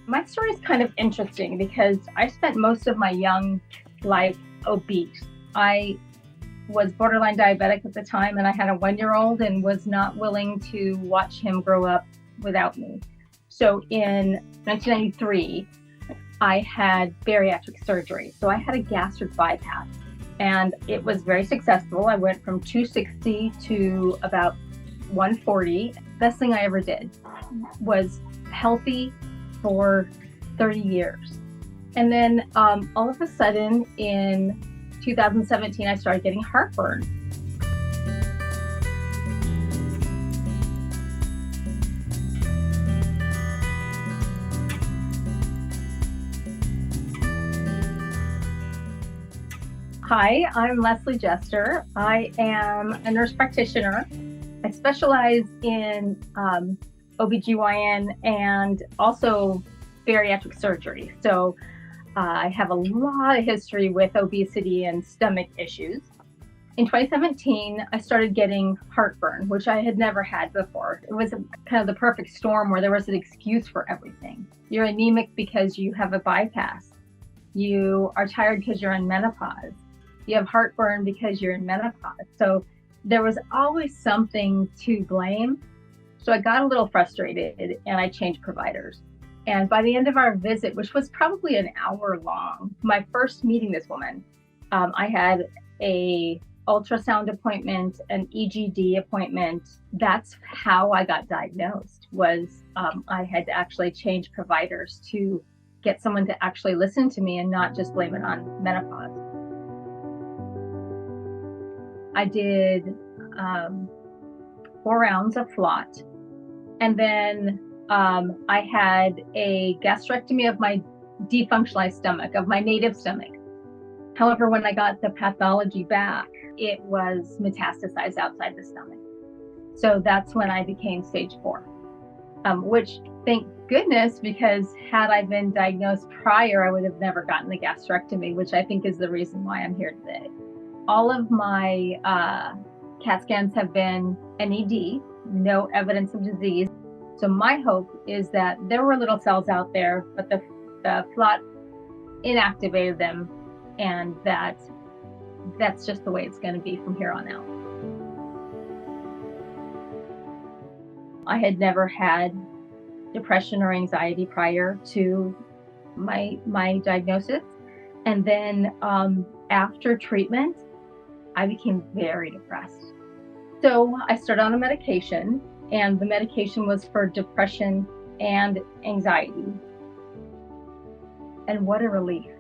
My story is kind of interesting because I spent most of my young life obese. I was borderline diabetic at the time, and I had a 1-year-old and was not willing to watch him grow up without me. So in 1993, I had bariatric surgery. So I had a gastric bypass, and it was very successful. I went from 260 to about 140. Best thing I ever did. Was healthy for 30 years. And then all of a sudden in 2017, I started getting heartburn. Hi, I'm Leslie Jester. I am a nurse practitioner. I specialize in OBGYN and also bariatric surgery. So I have a lot of history with obesity and stomach issues. In 2017, I started getting heartburn, which I had never had before. It was kind of the perfect storm where there was an excuse for everything. You're anemic because you have a bypass. You are tired because you're in menopause. You have heartburn because you're in menopause. So there was always something to blame. So I got a little frustrated and I changed providers. And by the end of our visit, which was probably an hour long, my first meeting this woman, I had a ultrasound appointment, an EGD appointment. That's how I got diagnosed, was I had to actually change providers to get someone to actually listen to me and not just blame it on menopause. I did 4 rounds of flot, and then I had a gastrectomy of my de-functionalized stomach, of my native stomach. However, when I got the pathology back, it was metastasized outside the stomach. So that's when I became stage 4, which thank goodness, because had I been diagnosed prior, I would have never gotten the gastrectomy, which I think is the reason why I'm here today. All of my CAT scans have been NED, no evidence of disease. So my hope is that there were little cells out there, but the flot inactivated them, and that's just the way it's going to be from here on out. I had never had depression or anxiety prior to my diagnosis. And then after treatment, I became very depressed. So I started on a medication, and the medication was for depression and anxiety. And what a relief.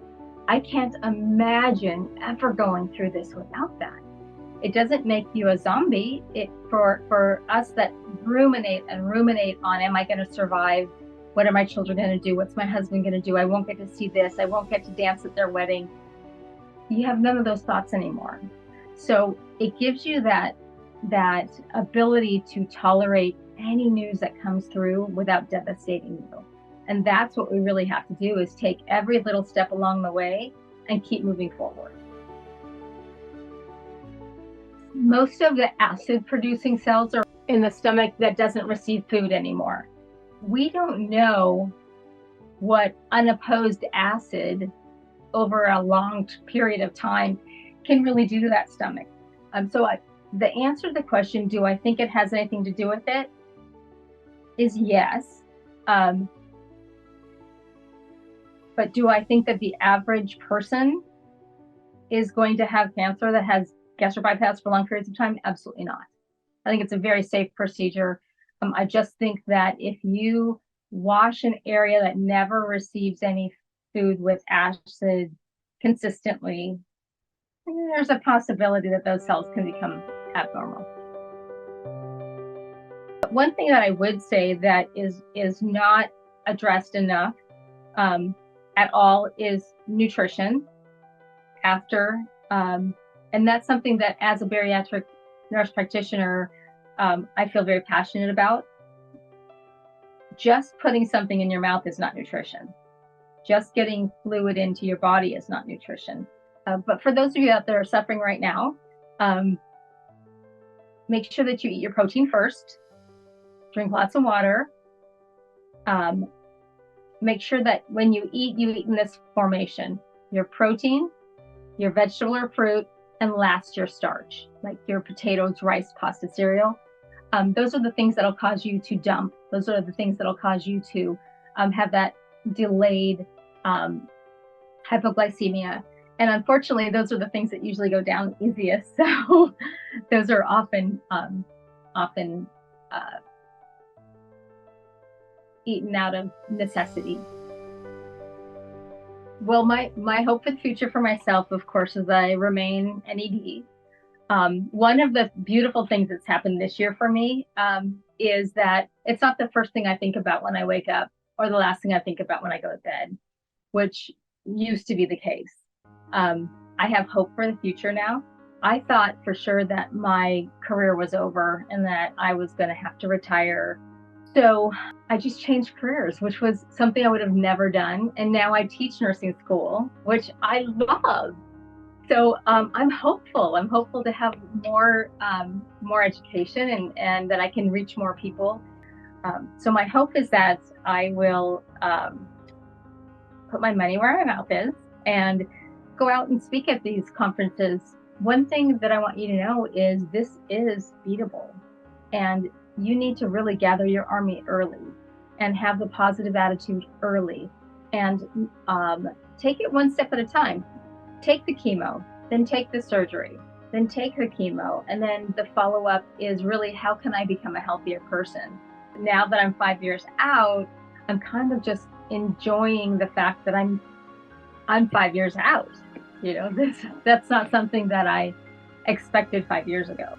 I can't imagine ever going through this without that. It doesn't make you a zombie. For us that ruminate on, am I going to survive? What are my children going to do? What's my husband going to do? I won't get to see this. I won't get to dance at their wedding. You have none of those thoughts anymore. So it gives you that ability to tolerate any news that comes through without devastating you. And that's what we really have to do, is take every little step along the way and keep moving forward. Most of the acid producing cells are in the stomach that doesn't receive food anymore. We don't know what unopposed acid over a long period of time can really do to that stomach. The answer to the question, do I think it has anything to do with it, is yes. But do I think that the average person is going to have cancer that has gastric bypass for long periods of time? Absolutely not. I think it's a very safe procedure. I just think that if you wash an area that never receives any food with acid consistently, there's a possibility that those cells can become abnormal. But one thing that I would say that is not addressed enough at all is nutrition after, and that's something that as a bariatric nurse practitioner, I feel very passionate about. Just putting something in your mouth is not nutrition. Just getting fluid into your body is not nutrition. But for those of you out there suffering right now, make sure that you eat your protein first, drink lots of water, make sure that when you eat in this formation: your protein, your vegetable or fruit, and last your starch, like your potatoes, rice, pasta, cereal. Those are the things that'll cause you to dump. Those are the things that'll cause you to have that delayed hypoglycemia. And unfortunately, those are the things that usually go down easiest. So those are often eaten out of necessity. Well, my hope for the future for myself, of course, is I remain an ED. One of the beautiful things that's happened this year for me is that it's not the first thing I think about when I wake up or the last thing I think about when I go to bed, which used to be the case. I have hope for the future now. I thought for sure that my career was over and that I was going to have to retire. So I just changed careers, which was something I would have never done. And now I teach nursing school, which I love. So I'm hopeful. I'm hopeful to have more education and that I can reach more people. So my hope is that I will put my money where my mouth is and go out and speak at these conferences. One thing that I want you to know is this is beatable, and you need to really gather your army early and have the positive attitude early, and take it one step at a time. Take the chemo, then take the surgery, then take the chemo, and then the follow-up is really, how can I become a healthier person? Now that I'm 5 years out, I'm kind of just enjoying the fact that I'm 5 years out. That's not something that I expected 5 years ago.